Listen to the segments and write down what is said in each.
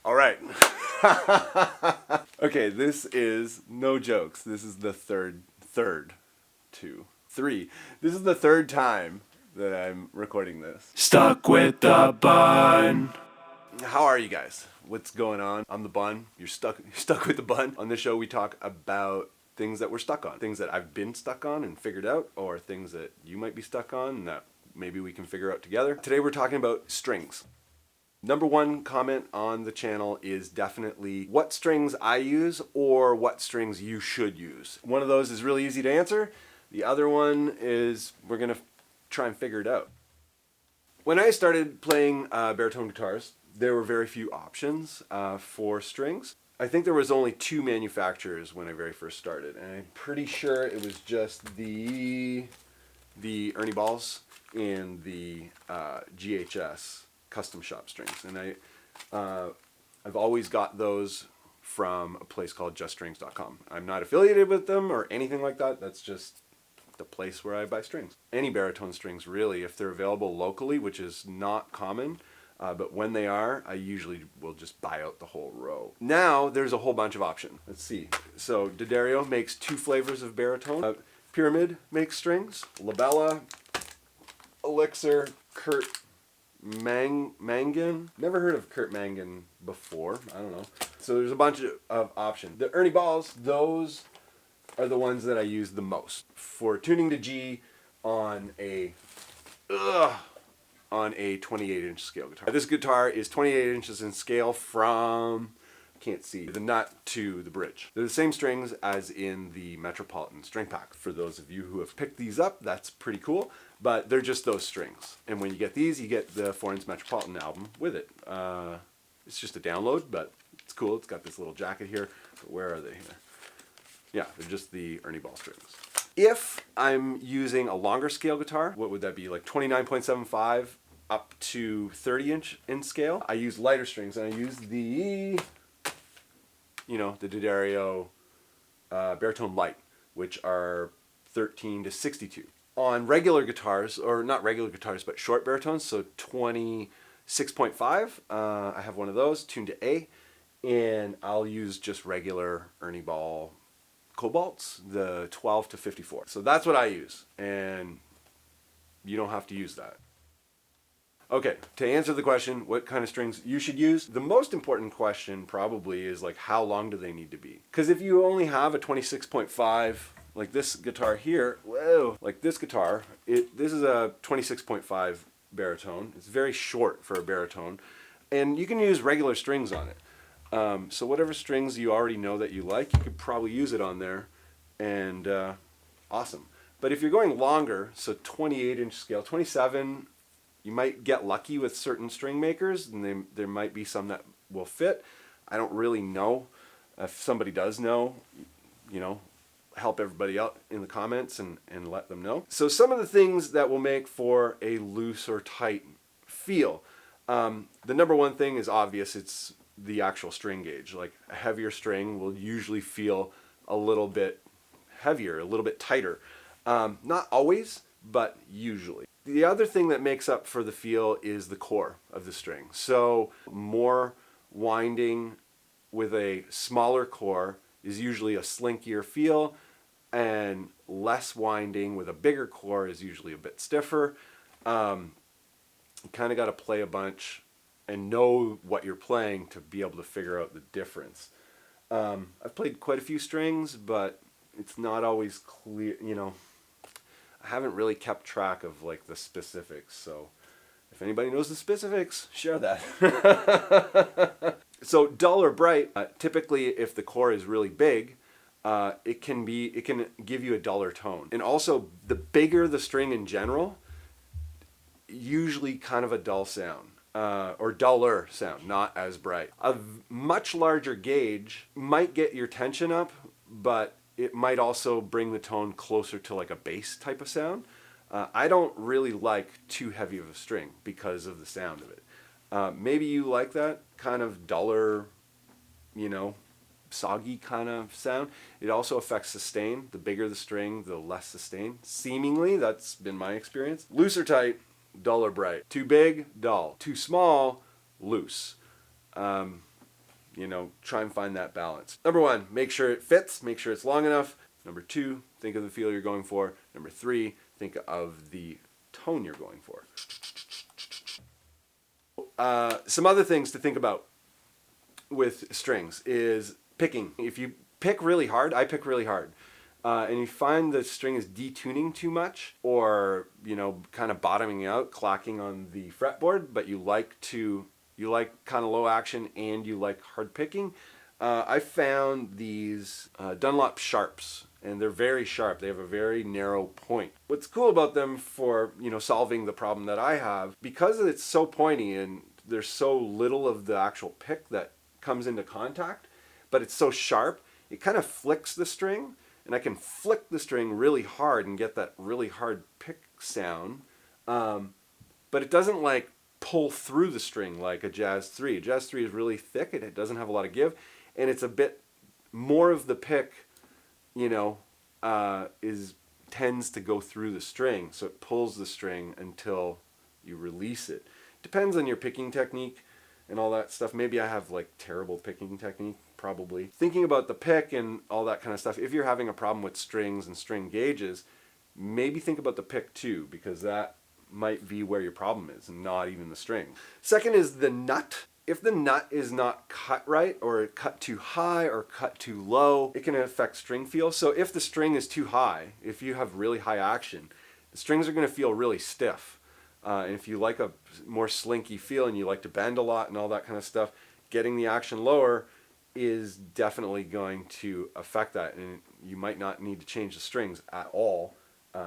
All right. Okay, this is no jokes. This is the three. This is the third time that I'm recording this. Stuck with the bun. How are you guys? What's going on? I'm the bun. You're stuck with the bun. On this show, we talk about things that we're stuck on, things that I've been stuck on and figured out, or things that you might be stuck on and that maybe we can figure out together. Today, we're talking about strings. Number one comment on the channel is definitely what strings I use or what strings you should use. One of those is really easy to answer. The other one is we're going to try and figure it out. When I started playing baritone guitars, there were very few options for strings. I think there was only two manufacturers when I very first started, and I'm pretty sure it was just the Ernie Balls and the GHS custom shop strings, and I've always got those from a place called juststrings.com. I'm not affiliated with them or anything like that. That's just the place where I buy strings. Any baritone strings, really, if they're available locally, which is not common, but when they are, I usually will just buy out the whole row. Now there's a whole bunch of options. Let's see. So D'Addario makes two flavors of baritone. Pyramid makes strings. Labella, Elixir, Kurt Mangan. Never heard of Kurt Mangan before. I don't know. So there's a bunch of options. The Ernie Balls, those are the ones that I use the most for tuning to G on a 28-inch scale guitar. This guitar is 28 inches in scale from, can't see, the nut to the bridge. They're the same strings as in the Metropolitan string pack. For those of you who have picked these up, that's pretty cool, but they're just those strings. And when you get these, you get the 4-inch Metropolitan album with it. It's just a download, but it's cool. It's got this little jacket here. But where are they here? Yeah, they're just the Ernie Ball strings. If I'm using a longer scale guitar, what would that be, like 29.75 up to 30-inch in scale? I use lighter strings, and I use the D'Addario baritone light, which are 13 to 62. On regular guitars, or not regular guitars, but short baritones, so 26.5, I have one of those tuned to A, and I'll use just regular Ernie Ball Cobalts, the 12 to 54. So that's what I use, and you don't have to use that. Okay, to answer the question, what kind of strings you should use, the most important question probably is like, how long do they need to be? Because if you only have a 26.5, like this guitar here, whoa, like this guitar, this is a 26.5 baritone. It's very short for a baritone, and you can use regular strings on it. So whatever strings you already know that you like, you could probably use it on there, and awesome. But if you're going longer, so 28-inch scale, 27, you might get lucky with certain string makers, and there might be some that will fit. I don't really know. If somebody does know, help everybody out in the comments and let them know. So some of the things that will make for a loose or tight feel. The number one thing is obvious. It's the actual string gauge. Like a heavier string will usually feel a little bit heavier, a little bit tighter. Not always, but usually. The other thing that makes up for the feel is the core of the string. So more winding with a smaller core is usually a slinkier feel, and less winding with a bigger core is usually a bit stiffer. You kind of got to play a bunch and know what you're playing to be able to figure out the difference. I've played quite a few strings, but it's not always clear, I haven't really kept track of like the specifics, so if anybody knows the specifics, share that. So dull or bright, typically if the core is really big, it can give you a duller tone. And also, the bigger the string in general, usually kind of a dull sound. Or duller sound, not as bright. A much larger gauge might get your tension up, but it might also bring the tone closer to like a bass type of sound. I don't really like too heavy of a string because of the sound of it. Maybe you like that kind of duller, soggy kind of sound. It also affects sustain. The bigger the string, the less sustain. Seemingly, that's been my experience. Loose or tight, dull or bright. Too big, dull. Too small, loose. try and find that balance. Number one, make sure it fits, make sure it's long enough. Number two, think of the feel you're going for. Number three, think of the tone you're going for. Some other things to think about with strings is picking. If you pick really hard, I pick really hard, and you find the string is detuning too much, or kind of bottoming out, clacking on the fretboard, but you like kind of low action and you like hard picking, I found these Dunlop sharps, and they're very sharp. They have a very narrow point. What's cool about them for solving the problem that I have, because it's so pointy and there's so little of the actual pick that comes into contact, but it's so sharp, it kind of flicks the string, and I can flick the string really hard and get that really hard pick sound, but it doesn't like pull through the string like a Jazz 3. A Jazz 3 is really thick, and it doesn't have a lot of give, and it's a bit more of the pick tends to go through the string, so it pulls the string until you release it. Depends on your picking technique and all that stuff. Maybe I have like terrible picking technique, probably. Thinking about the pick and all that kind of stuff, if you're having a problem with strings and string gauges, maybe think about the pick too, because that might be where your problem is and not even the string. Second is the nut. If the nut is not cut right, or cut too high or cut too low, it can affect string feel. So if the string is too high, if you have really high action, the strings are going to feel really stiff. And if you like a more slinky feel and you like to bend a lot and all that kind of stuff, getting the action lower is definitely going to affect that. And you might not need to change the strings at all,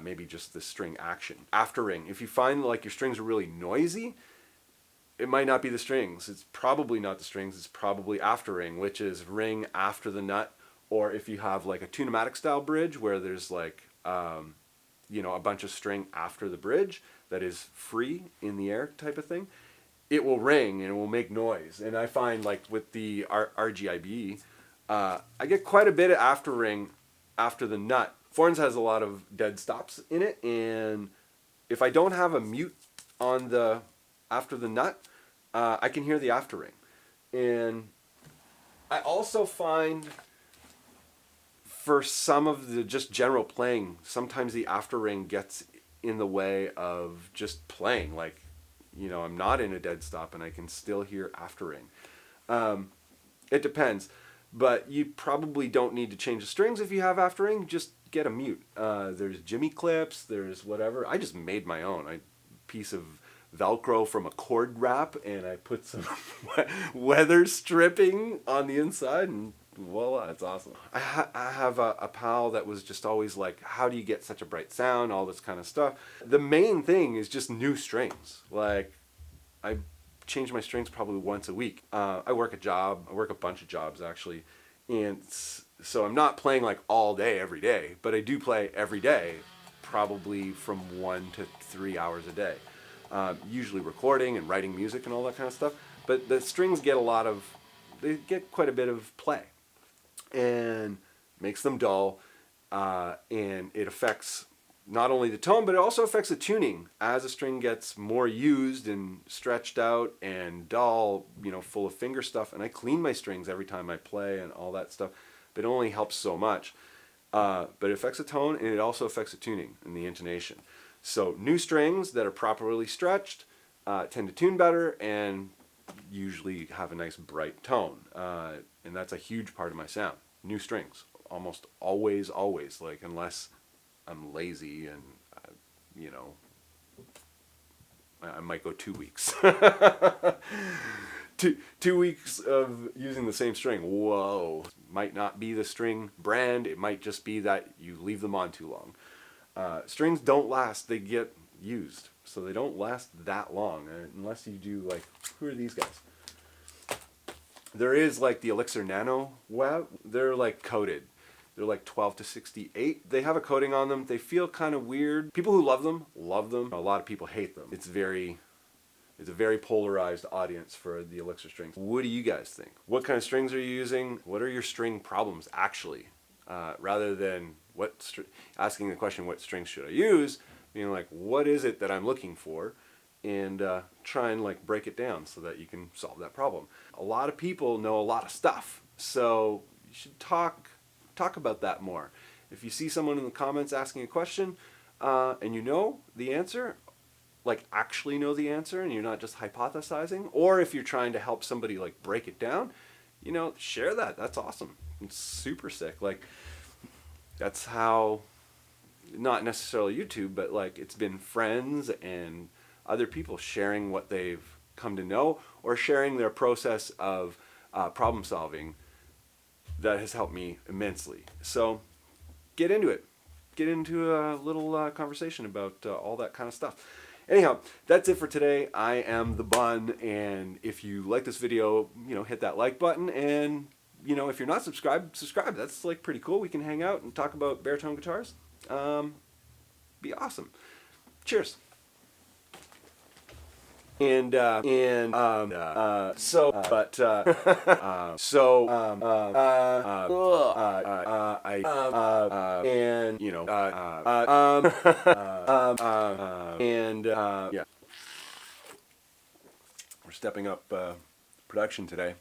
maybe just the string action. After ring, if you find like your strings are really noisy, it might not be the strings. It's probably not the strings. It's probably after ring, which is ring after the nut. Or if you have like a tunematic style bridge where there's like, a bunch of string after the bridge that is free in the air type of thing, it will ring and it will make noise. And I find like with the RGIB, I get quite a bit of after ring after the nut. Forns has a lot of dead stops in it, and if I don't have a mute on the after the nut, I can hear the after ring. And I also find for some of the just general playing, sometimes the after ring gets in the way of just playing. Like, I'm not in a dead stop and I can still hear after ring. It depends, but you probably don't need to change the strings if you have after ring. Just get a mute. There's Jimmy clips, there's whatever. I just made my own. Piece of Velcro from a cord wrap, and I put some weather stripping on the inside, and voila, it's awesome. I have a pal that was just always like, how do you get such a bright sound, all this kind of stuff. The main thing is just new strings. Like, I change my strings probably once a week. I work a bunch of jobs actually, and so I'm not playing like all day every day, but I do play every day, probably from 1 to 3 hours a day. Usually recording and writing music and all that kind of stuff. But the strings get quite a bit of play, and makes them dull, and it affects not only the tone, but it also affects the tuning. As a string gets more used and stretched out and dull, full of finger stuff, and I clean my strings every time I play and all that stuff, but it only helps so much. But it affects the tone, and it also affects the tuning and the intonation. So new strings that are properly stretched tend to tune better and usually have a nice bright tone. And that's a huge part of my sound. New strings, almost always, like unless I'm lazy and, I might go 2 weeks. 2 weeks of using the same string. Whoa. Might not be the string brand. It might just be that you leave them on too long. Strings don't last, they get used. So they don't last that long, unless you do like, who are these guys? There is like the Elixir Nano Web. They're like coated. They're like 12 to 68. They have a coating on them. They feel kind of weird. People who love them, love them. A lot of people hate them. It's a very polarized audience for the Elixir strings. What do you guys think? What kind of strings are you using? What are your string problems actually? Rather than asking the question, what strings should I use? Being like, what is it that I'm looking for? and try and like break it down so that you can solve that problem. A lot of people know a lot of stuff, so you should talk about that more. If you see someone in the comments asking a question and you know the answer, like actually know the answer, and you're not just hypothesizing, or if you're trying to help somebody like break it down, you know, share that. That's awesome. It's super sick. Like, that's how, not necessarily YouTube, but like it's been friends and other people sharing what they've come to know or sharing their process of problem solving that has helped me immensely. So get into it. Get into a little conversation about all that kind of stuff. Anyhow, that's it for today. I am the Bun, and if you like this video, you know, hit that like button, and you know, if you're not subscribed, subscribe. That's like pretty cool. We can hang out and talk about baritone guitars. Be awesome. Cheers. And you know, yeah, we're stepping up production today.